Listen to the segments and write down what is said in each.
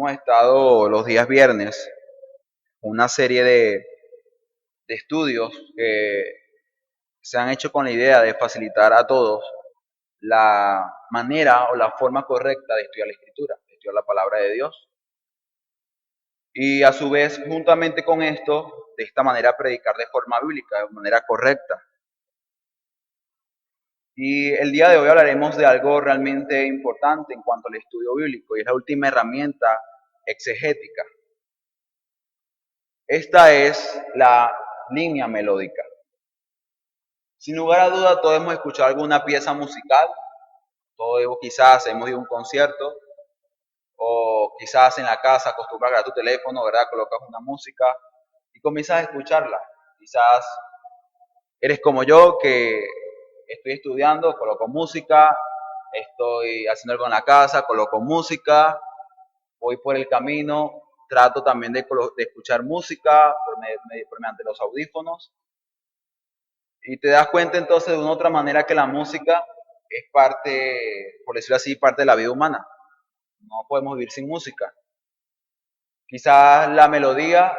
Hemos estado los días viernes una serie de estudios que se han hecho con la idea de facilitar a todos la manera o la forma correcta de estudiar la Escritura, de estudiar la palabra de Dios. Y a su vez, juntamente con esto, de esta manera predicar de forma bíblica, de manera correcta. Y el día de hoy hablaremos de algo realmente importante en cuanto al estudio bíblico, y es la última herramienta exegética. Esta es la línea melódica. Sin lugar a duda, todos hemos escuchado alguna pieza musical, todos quizás hemos ido a un concierto, o quizás en la casa acostumbras a agarrar tu teléfono, ¿verdad? Colocas una música y comienzas a escucharla. Quizás eres como yo, que estoy estudiando, coloco música, estoy haciendo algo en la casa, coloco música, voy por el camino, trato también de escuchar música por mediante los audífonos. Y te das cuenta entonces de una otra manera que la música es parte, por decirlo así, parte de la vida humana. No podemos vivir sin música. Quizás la melodía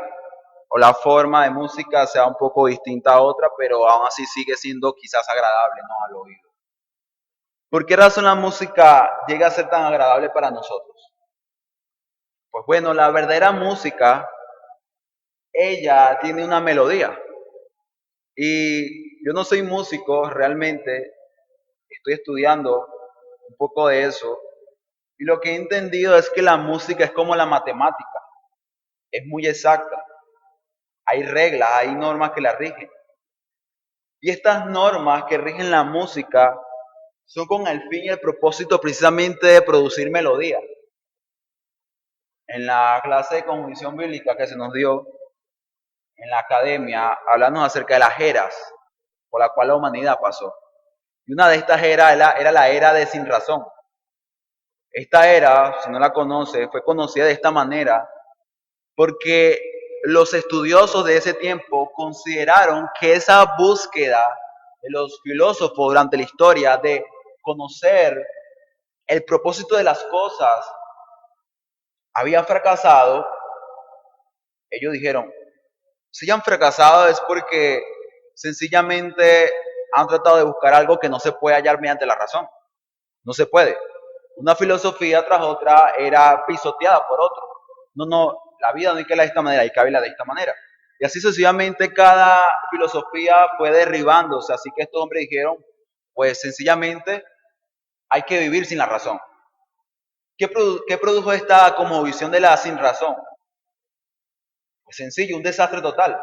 o la forma de música sea un poco distinta a otra, pero aún así sigue siendo quizás agradable, ¿no?, al oído. ¿Por qué razón la música llega a ser tan agradable para nosotros? Pues bueno, la verdadera música, ella tiene una melodía. Y yo no soy músico realmente, estoy estudiando un poco de eso, y lo que he entendido es que la música es como la matemática, es muy exacta. Hay reglas, hay normas que la rigen. Y estas normas que rigen la música son con el fin y el propósito precisamente de producir melodía. En la clase de conjunción bíblica que se nos dio en la academia, hablamos acerca de las eras por la cual la humanidad pasó. Y una de estas eras era la era de sin razón. Esta era, si no la conoce, fue conocida de esta manera porque los estudiosos de ese tiempo consideraron que esa búsqueda de los filósofos durante la historia de conocer el propósito de las cosas había fracasado. Ellos dijeron, si han fracasado es porque sencillamente han tratado de buscar algo que no se puede hallar mediante la razón. No se puede. Una filosofía tras otra era pisoteada por otro. No, la vida no hay que verla de esta manera, hay que verla de esta manera. Y así sucesivamente cada filosofía fue derribándose. Así que estos hombres dijeron, pues sencillamente hay que vivir sin la razón. ¿Qué produjo esta como visión de la sin razón? Pues sencillo, un desastre total.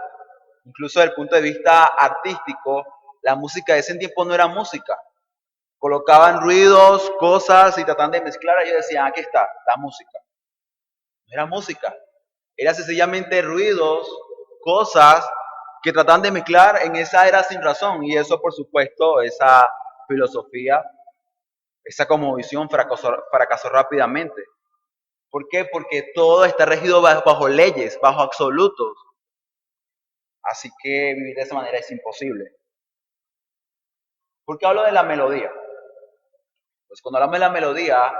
Incluso desde el punto de vista artístico, la música de ese tiempo no era música. Colocaban ruidos, cosas y trataban de mezclar. Y ellos decían, aquí está, la música. No era música, era sencillamente ruidos, cosas que trataban de mezclar en esa era sin razón. Y eso, por supuesto, esa filosofía, esa como visión fracasó rápidamente. ¿Por qué? Porque todo está regido bajo leyes, bajo absolutos. Así que vivir de esa manera es imposible. ¿Por qué hablo de la melodía? Pues cuando hablamos de la melodía,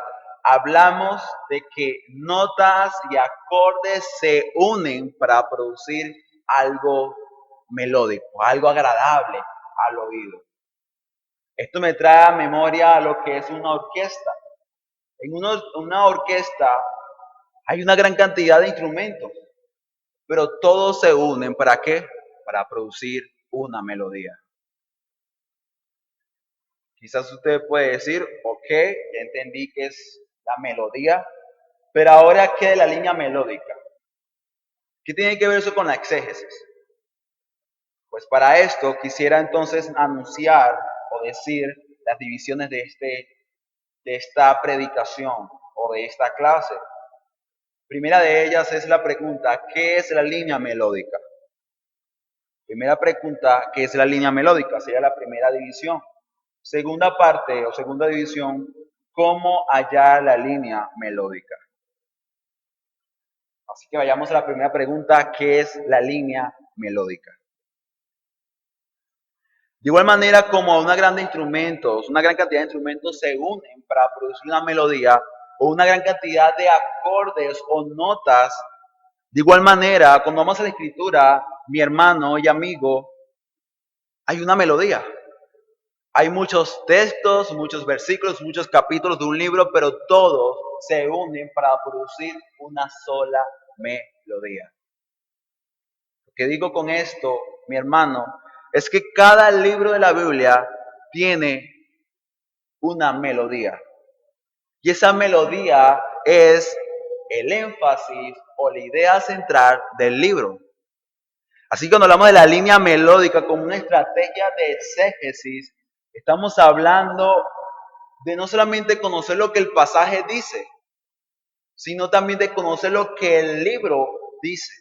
hablamos de que notas y acordes se unen para producir algo melódico, algo agradable al oído. Esto me trae a memoria lo que es una orquesta. En una orquesta hay una gran cantidad de instrumentos, pero todos se unen ¿para qué? Para producir una melodía. Quizás usted puede decir, ok, ya entendí que es la melodía, pero ahora, ¿qué de la línea melódica? ¿Qué tiene que ver eso con la exégesis? Pues para esto quisiera entonces anunciar o decir las divisiones de esta predicación o de esta clase. Primera de ellas es la pregunta, ¿qué es la línea melódica? Primera pregunta, ¿qué es la línea melódica? Sería la primera división. Segunda parte o segunda división, ¿cómo hallar la línea melódica? Así que vayamos a la primera pregunta, ¿qué es la línea melódica? De igual manera como una gran cantidad de instrumentos se unen para producir una melodía, o una gran cantidad de acordes o notas. De igual manera, cuando vamos a la escritura, mi hermano y amigo, hay una melodía. Hay muchos textos, muchos versículos, muchos capítulos de un libro, pero todos se unen para producir una sola melodía. Lo que digo con esto, mi hermano, es que cada libro de la Biblia tiene una melodía. Y esa melodía es el énfasis o la idea central del libro. Así que cuando hablamos de la línea melódica como una estrategia de exégesis, estamos hablando de no solamente conocer lo que el pasaje dice, sino también de conocer lo que el libro dice.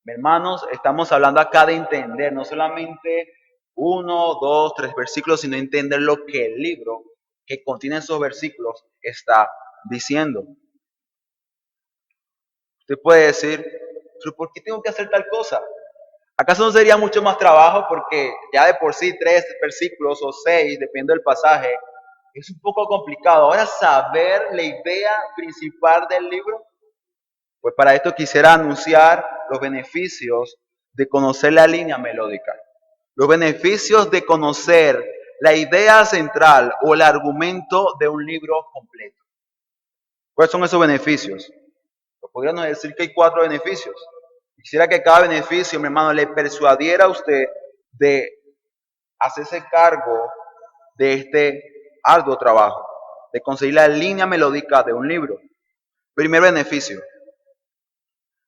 Hermanos, estamos hablando acá de entender no solamente 1, 2, 3 versículos, sino entender lo que el libro que contiene esos versículos está diciendo. Usted puede decir, ¿pero por qué tengo que hacer tal cosa? ¿Acaso no sería mucho más trabajo? Porque ya de por sí 3 versículos o 6, depende del pasaje, es un poco complicado. Ahora, saber la idea principal del libro, pues para esto quisiera anunciar los beneficios de conocer la línea melódica. Los beneficios de conocer la idea central o el argumento de un libro completo. ¿Cuáles son esos beneficios? Pues podríamos decir que hay 4 beneficios. Quisiera que cada beneficio, mi hermano, le persuadiera a usted de hacerse cargo de este arduo trabajo, de conseguir la línea melódica de un libro. Primer beneficio,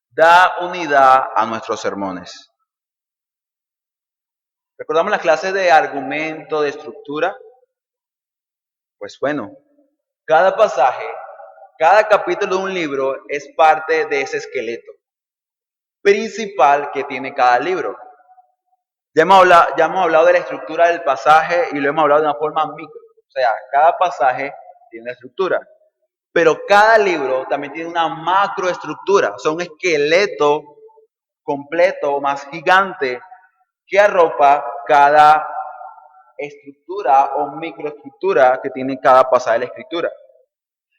da unidad a nuestros sermones. ¿Recordamos las clases de argumento, de estructura? Pues bueno, cada pasaje, cada capítulo de un libro es parte de ese esqueleto principal que tiene cada libro. Ya hemos hablado de la estructura del pasaje y lo hemos hablado de una forma micro. O sea, cada pasaje tiene una estructura. Pero cada libro también tiene una macroestructura. O sea, un esqueleto completo, más gigante, que arropa cada estructura o microestructura que tiene cada pasaje de la escritura.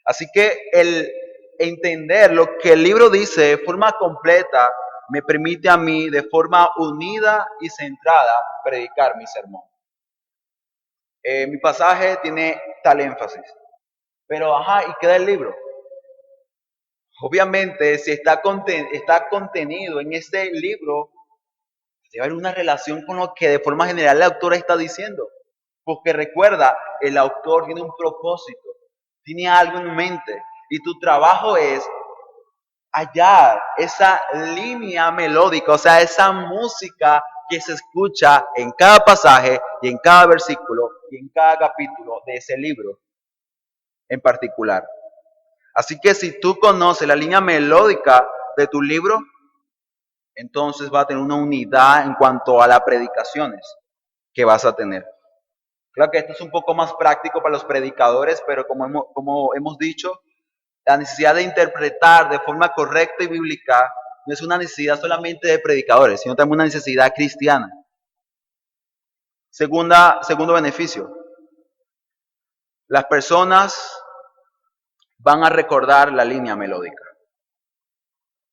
Así que el entender lo que el libro dice de forma completa me permite a mí de forma unida y centrada predicar mi sermón. Mi pasaje tiene tal énfasis, pero ¿y qué da el libro? Obviamente, si está contenido en este libro, debe haber una relación con lo que de forma general el autor está diciendo. Porque recuerda, el autor tiene un propósito, tiene algo en mente, y tu trabajo es hallar esa línea melódica, o sea, esa música que se escucha en cada pasaje y en cada versículo y en cada capítulo de ese libro en particular. Así que si tú conoces la línea melódica de tu libro, entonces va a tener una unidad en cuanto a las predicaciones que vas a tener. Claro que esto es un poco más práctico para los predicadores, pero como hemos dicho, la necesidad de interpretar de forma correcta y bíblica no es una necesidad solamente de predicadores, sino también una necesidad cristiana. Segundo beneficio, las personas van a recordar la línea melódica.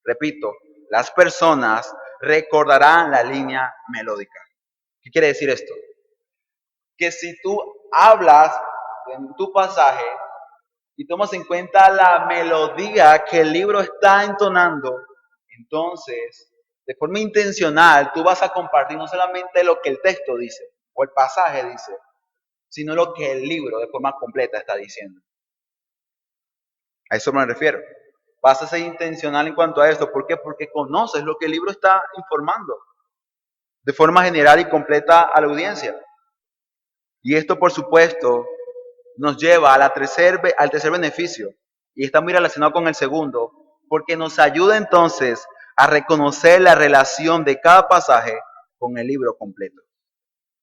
Repito, las personas recordarán la línea melódica. ¿Qué quiere decir esto? Que si tú hablas en tu pasaje y tomas en cuenta la melodía que el libro está entonando, entonces, de forma intencional, tú vas a compartir no solamente lo que el texto dice o el pasaje dice, sino lo que el libro de forma completa está diciendo. A eso me refiero. Vas a ser intencional en cuanto a esto. ¿Por qué? Porque conoces lo que el libro está informando de forma general y completa a la audiencia. Y esto, por supuesto, nos lleva al tercer beneficio, y está muy relacionado con el segundo, porque nos ayuda entonces a reconocer la relación de cada pasaje con el libro completo.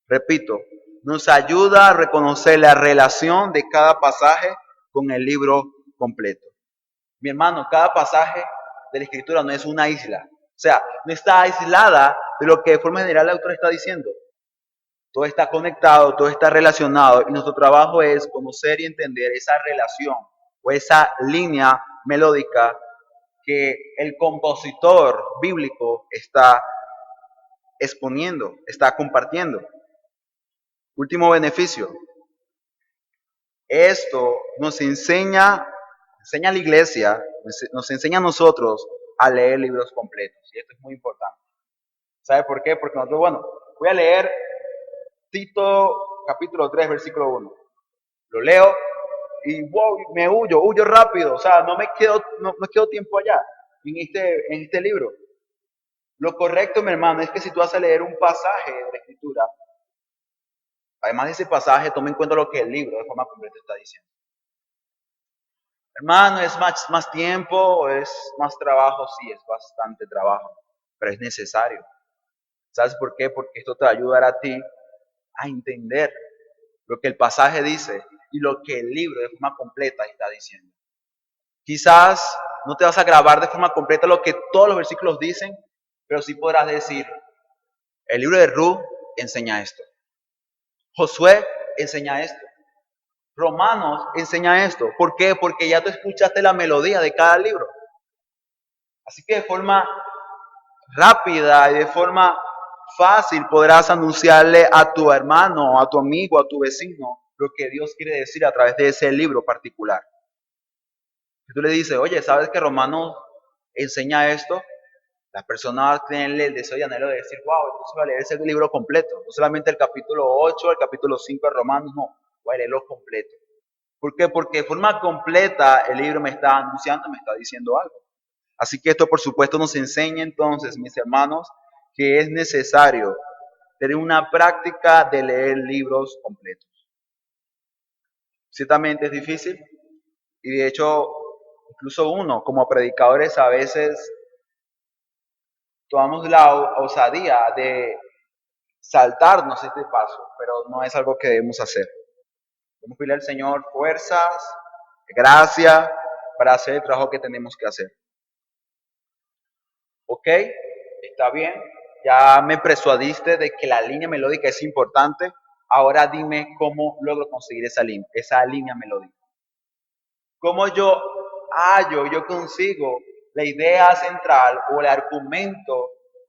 Repito, nos ayuda a reconocer la relación de cada pasaje con el libro completo. Mi hermano, cada pasaje de la Escritura no es una isla. O sea, no está aislada de lo que de forma general el autor está diciendo. Todo está conectado, todo está relacionado y nuestro trabajo es conocer y entender esa relación o esa línea melódica que el compositor bíblico está exponiendo, está compartiendo. Último beneficio. Esto enseña a la iglesia, nos enseña a nosotros a leer libros completos. Y esto es muy importante. ¿Sabe por qué? Porque nosotros, bueno, voy a leer Tito capítulo 3, versículo 1. Lo leo y wow, huyo rápido. O sea, no me quedo tiempo allá en este libro. Lo correcto, mi hermano, es que si tú vas a leer un pasaje de la Escritura, además de ese pasaje, toma en cuenta lo que el libro de forma completa está diciendo. Hermano, ¿es más tiempo? ¿Es más trabajo? Sí, es bastante trabajo, pero es necesario. ¿Sabes por qué? Porque esto te va a ayudar a ti a entender lo que el pasaje dice y lo que el libro de forma completa está diciendo. Quizás no te vas a grabar de forma completa lo que todos los versículos dicen, pero sí podrás decir, el libro de Ruth enseña esto. Josué enseña esto. Romanos enseña esto. ¿Por qué? Porque ya tú escuchaste la melodía de cada libro. Así que de forma rápida y de forma fácil podrás anunciarle a tu hermano, a tu amigo, a tu vecino, lo que Dios quiere decir a través de ese libro particular. Si tú le dices, oye, ¿sabes que Romanos enseña esto? Las personas tienen el deseo y anhelo de decir, wow, entonces voy a leer ese libro completo. No solamente el capítulo 8, el capítulo 5 de Romanos, no, voy a leerlo completo. ¿Por qué? Porque de forma completa el libro me está anunciando, me está diciendo algo. Así que esto por supuesto nos enseña entonces, mis hermanos, que es necesario tener una práctica de leer libros completos. Ciertamente es difícil y de hecho incluso uno como predicadores a veces tomamos la osadía de saltarnos este paso, pero no es algo que debemos hacer. Debemos pedirle al Señor fuerzas, gracia para hacer el trabajo que tenemos que hacer. Ok, está bien, ya me persuadiste de que la línea melódica es importante, ahora dime cómo logro conseguir esa línea melódica. ¿Cómo yo consigo la idea central o el argumento,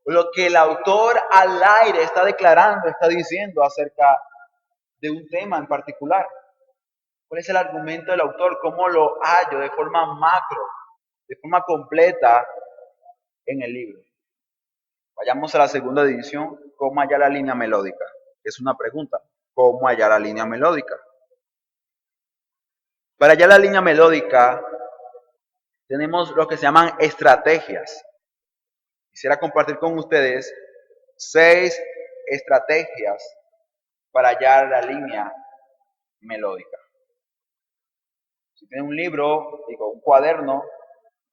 o lo que el autor al aire está declarando, está diciendo acerca de un tema en particular? ¿Cuál es el argumento del autor? ¿Cómo lo hallo de forma macro, de forma completa en el libro? Vayamos a la segunda división, ¿cómo hallar la línea melódica? Es una pregunta, ¿cómo hallar la línea melódica? Para hallar la línea melódica tenemos lo que se llaman estrategias. Quisiera compartir con ustedes 6 estrategias para hallar la línea melódica. Si tienen un libro, un cuaderno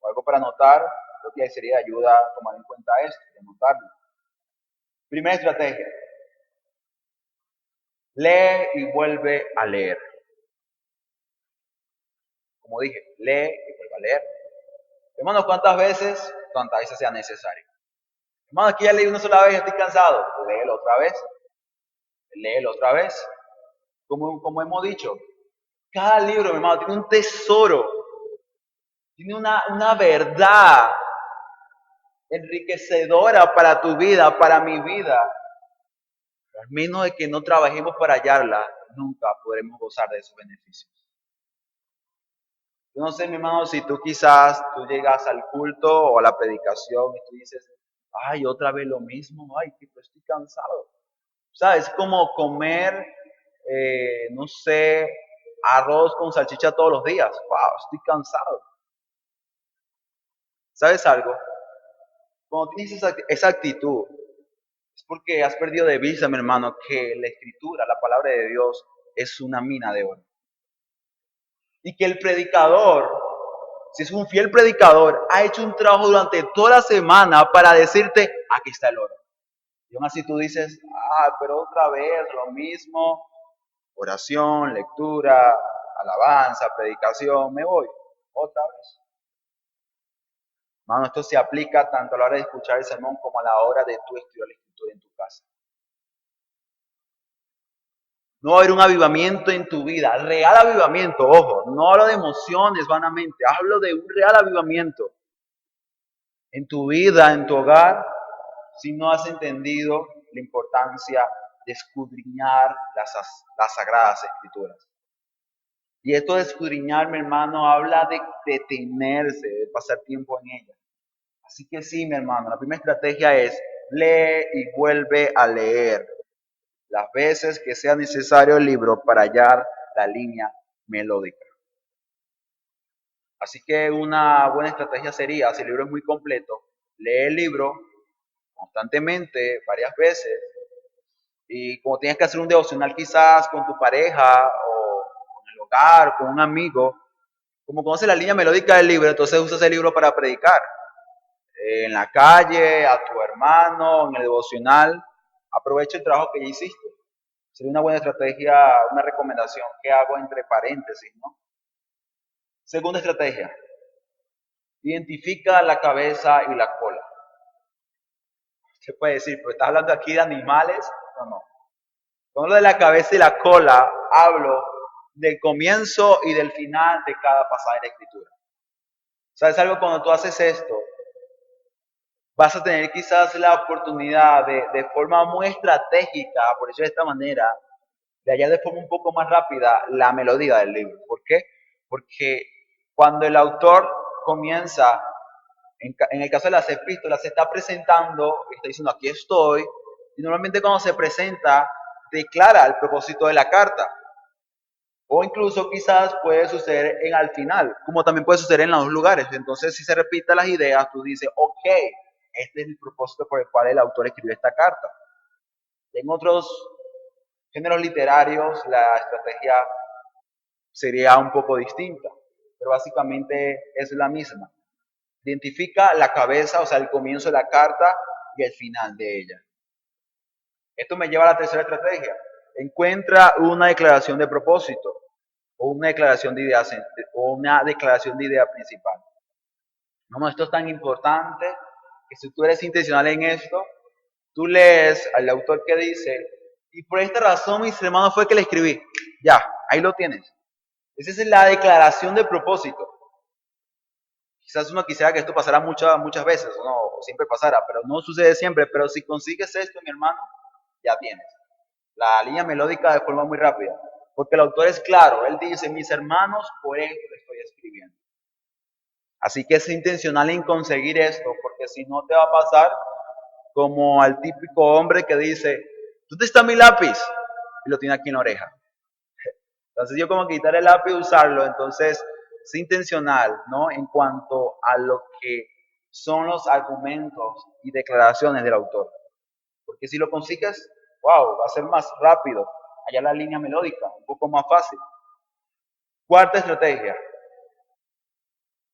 o algo para anotar, lo que sería ayuda a tomar en cuenta esto y anotarlo. Primera estrategia. Lee y vuelve a leer. Como dije, lee y vuelve a leer. Hermanos, ¿cuántas veces? Cuantas veces sea necesario. Hermano, aquí ya leí una sola vez y estoy cansado. Léelo otra vez. Léelo otra vez. Como hemos dicho, cada libro, mi hermano, tiene un tesoro. Tiene una verdad enriquecedora para tu vida, para mi vida. Al menos de que no trabajemos para hallarla, nunca podremos gozar de esos beneficios. Yo no sé, mi hermano, si tú quizás tú llegas al culto o a la predicación y tú dices, ay, otra vez lo mismo, ay, que estoy cansado. O sea, es como comer, no sé, arroz con salchicha todos los días. Wow, estoy cansado. ¿Sabes algo? Cuando tienes esa actitud, es porque has perdido de vista, mi hermano, que la escritura, la palabra de Dios, es una mina de oro. Y que el predicador, si es un fiel predicador, ha hecho un trabajo durante toda la semana para decirte, aquí está el oro. Y aún así tú dices, pero otra vez lo mismo, oración, lectura, alabanza, predicación, me voy, otra vez. Hermano, esto se aplica tanto a la hora de escuchar el sermón como a la hora de tú estudiar la escritura en tu casa. No va a haber un avivamiento en tu vida, real avivamiento, ojo, no hablo de emociones vanamente, hablo de un real avivamiento en tu vida, en tu hogar, si no has entendido la importancia de escudriñar las sagradas escrituras. Y esto de escudriñar, mi hermano, habla de detenerse, de pasar tiempo en ella. Así que sí, mi hermano, la primera estrategia es lee y vuelve a leer las veces que sea necesario el libro para hallar la línea melódica. Así que una buena estrategia sería, si el libro es muy completo, lee el libro constantemente, varias veces, y como tienes que hacer un devocional quizás con tu pareja o en el hogar, con un amigo, como conoces la línea melódica del libro, entonces usas el libro para predicar. En la calle, a tu hermano, en el devocional, aprovecha el trabajo que ya hiciste. Sería una buena estrategia, una recomendación que hago entre paréntesis, ¿no? Segunda estrategia, identifica la cabeza y la cola. Se puede decir, pero estás hablando aquí de animales, o no. Cuando hablo de la cabeza y la cola, hablo del comienzo y del final de cada pasaje de la escritura. ¿Sabes algo? Cuando tú haces esto, vas a tener quizás la oportunidad de forma muy estratégica, por eso de esta manera, de hallar de forma un poco más rápida la melodía del libro. ¿Por qué? Porque cuando el autor comienza, en el caso de las epístolas, se está presentando, está diciendo aquí estoy, y normalmente cuando se presenta, declara el propósito de la carta. O incluso quizás puede suceder en al final, como también puede suceder en los dos lugares. Entonces, si se repiten las ideas, tú dices, ok, este es el propósito por el cual el autor escribió esta carta. En otros géneros literarios, la estrategia sería un poco distinta, pero básicamente es la misma. Identifica la cabeza, o sea, el comienzo de la carta y el final de ella. Esto me lleva a la tercera estrategia. Encuentra una declaración de propósito o una declaración de idea, principal. No, esto es tan importante que si tú eres intencional en esto, tú lees al autor que dice, y por esta razón, mis hermanos, fue que le escribí. Ya, ahí lo tienes. Esa es la declaración de propósito. Quizás uno quisiera que esto pasara muchas veces, o siempre pasara, pero no sucede siempre. Pero si consigues esto, mi hermano, ya tienes la línea melódica de forma muy rápida. Porque el autor es claro, él dice, mis hermanos, por esto le estoy escribiendo. Así que es intencional en conseguir esto, porque si no te va a pasar como al típico hombre que dice, ¿dónde está mi lápiz? Y lo tiene aquí en la oreja. Entonces yo como quitar el lápiz y usarlo, entonces es intencional, ¿no? En cuanto a lo que son los argumentos y declaraciones del autor. Porque si lo consigues, wow, va a ser más rápido. Allá la línea melódica, un poco más fácil. Cuarta estrategia.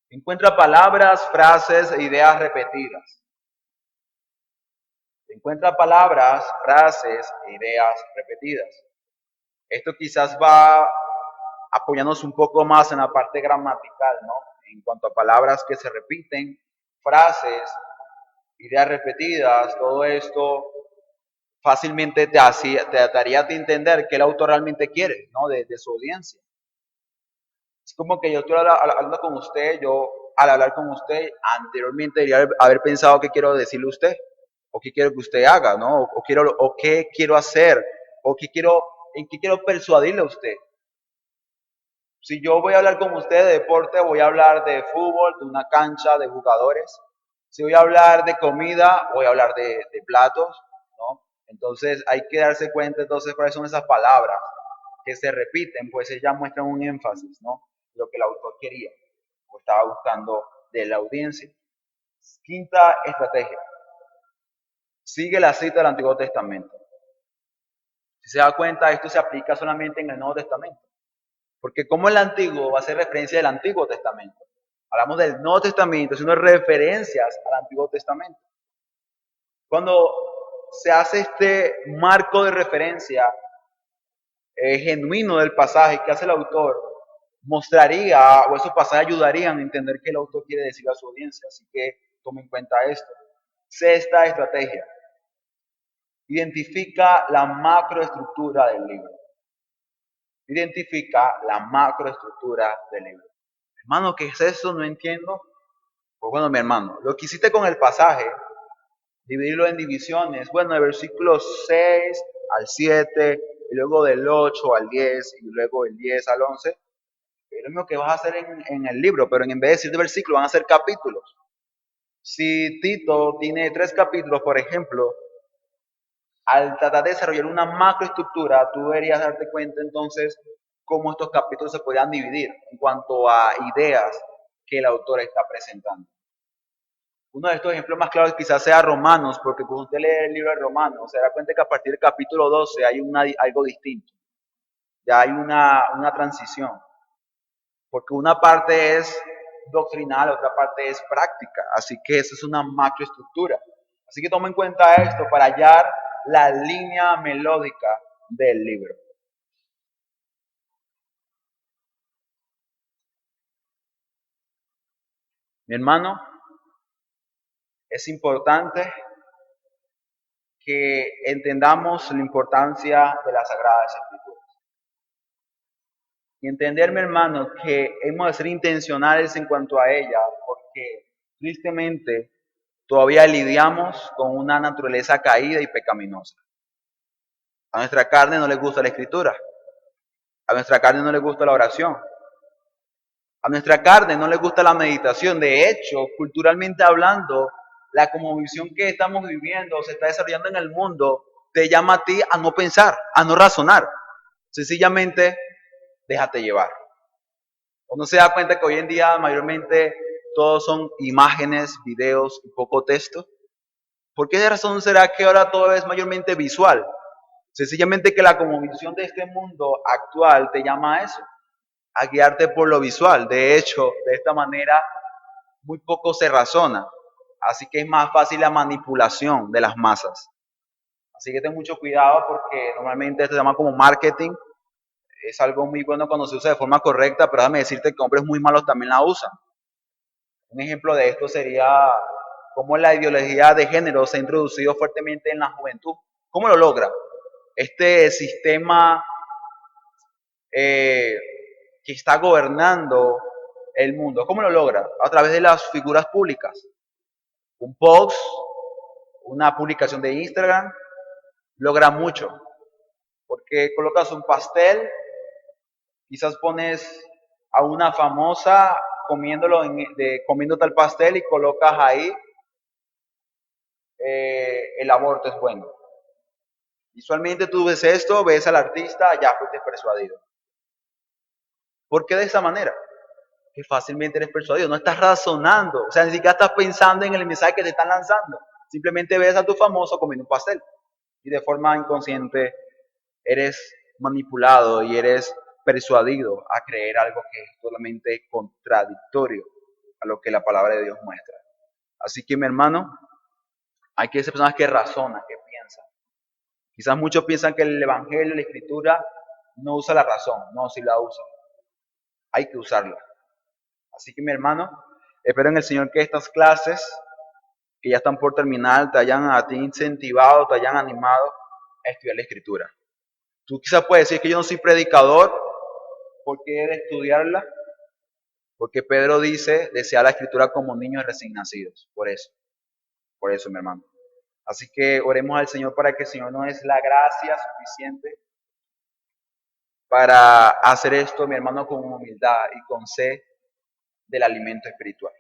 Encuentra palabras, frases e ideas repetidas. Encuentra palabras, frases e ideas repetidas. Esto quizás va apoyándonos un poco más en la parte gramatical, ¿no? En cuanto a palabras que se repiten, frases, ideas repetidas, todo esto fácilmente te daría a entender qué el autor realmente quiere, ¿no? De su audiencia. Es como que yo estoy hablando con usted, yo al hablar con usted anteriormente debería haber pensado qué quiero decirle a usted, o qué quiero que usted haga, ¿no? O qué quiero hacer, en qué quiero persuadirle a usted. Si yo voy a hablar con usted de deporte, voy a hablar de fútbol, de una cancha, de jugadores. Si voy a hablar de comida, voy a hablar de platos, ¿no? Entonces hay que darse cuenta entonces cuáles son esas palabras que se repiten, pues ellas muestran un énfasis, ¿no? Lo que el autor quería o estaba buscando de la audiencia. Quinta estrategia. Sigue la cita del Antiguo Testamento. Si se da cuenta, esto se aplica solamente en el Nuevo Testamento. Porque como el Antiguo va a ser referencia del Antiguo Testamento. Hablamos del Nuevo Testamento, haciendo referencias al Antiguo Testamento. Cuando se hace este marco de referencia genuino del pasaje que hace el autor, mostraría, o esos pasajes ayudarían a entender qué el autor quiere decir a su audiencia. Así que tome en cuenta esto. Sexta estrategia. Identifica la macroestructura del libro. identifica la macroestructura del libro. Hermano, ¿qué es eso? No entiendo. Pues bueno, mi hermano, lo que hiciste con el pasaje, dividirlo en divisiones, bueno, el versículo 6 al 7, y luego del 8 al 10, y luego del 10 al 11, es lo mismo que vas a hacer en el libro, pero en vez de 7 versículos van a ser capítulos. Si Tito tiene 3 capítulos, por ejemplo, al tratar de desarrollar una macroestructura, tú deberías darte cuenta entonces cómo estos capítulos se podrían dividir en cuanto a ideas que el autor está presentando. Uno de estos ejemplos más claros quizás sea Romanos, porque cuando usted lee el libro de Romanos, se da cuenta que a partir del capítulo 12 hay algo distinto. Ya hay una transición. Porque una parte es doctrinal, otra parte es práctica. Así que eso es una macroestructura. Así que toma en cuenta esto para hallar la línea melódica del libro. Mi hermano, es importante que entendamos la importancia de las Sagradas Escrituras. Y entender, mi hermano, que hemos de ser intencionales en cuanto a ella, porque tristemente todavía lidiamos con una naturaleza caída y pecaminosa. A nuestra carne no le gusta la escritura. A nuestra carne no le gusta la oración. A nuestra carne no le gusta la meditación. De hecho, culturalmente hablando, la cosmovisión que estamos viviendo, se está desarrollando en el mundo, te llama a ti a no pensar, a no razonar. Sencillamente, déjate llevar. Uno se da cuenta que hoy en día mayormente todos son imágenes, videos y poco texto. ¿Por qué razón será que ahora todo es mayormente visual? Sencillamente que la cosmovisión de este mundo actual te llama a eso, a guiarte por lo visual. De hecho, de esta manera muy poco se razona. Así que es más fácil la manipulación de las masas. Así que ten mucho cuidado porque normalmente esto se llama como marketing. Es algo muy bueno cuando se usa de forma correcta, pero déjame decirte que hombres muy malos también la usan. Un ejemplo de esto sería cómo la ideología de género se ha introducido fuertemente en la juventud. ¿Cómo lo logra? Este sistema que está gobernando el mundo. ¿Cómo lo logra? A través de las figuras públicas. Un post, una publicación de Instagram, logra mucho. Porque colocas un pastel, quizás pones a una famosa comiendo tal pastel y colocas ahí el aborto es bueno. Visualmente tú ves esto, ves al artista, ya fuiste persuadido. ¿Por qué de esa manera? Que fácilmente eres persuadido, no estás razonando, o sea, ni siquiera estás pensando en el mensaje que te están lanzando. Simplemente ves a tu famoso comiendo un pastel y de forma inconsciente eres manipulado y eres persuadido a creer algo que es totalmente contradictorio a lo que la palabra de Dios muestra. Así que, mi hermano, hay que ser personas que razonan, que piensan. Quizás muchos piensan que el evangelio, la escritura, no usa la razón. No, sí la usa. Hay que usarla. Así que, mi hermano, espero en el Señor que estas clases, que ya están por terminar, te hayan a ti incentivado, te hayan animado a estudiar la escritura. Tú quizás puedes decir que yo no soy predicador, ¿por qué he de estudiarla? Porque Pedro dice, desea la escritura como niños recién nacidos. Por eso, mi hermano. Así que oremos al Señor para que el Señor nos dé la gracia suficiente para hacer esto, mi hermano, con humildad y con sed del alimento espiritual.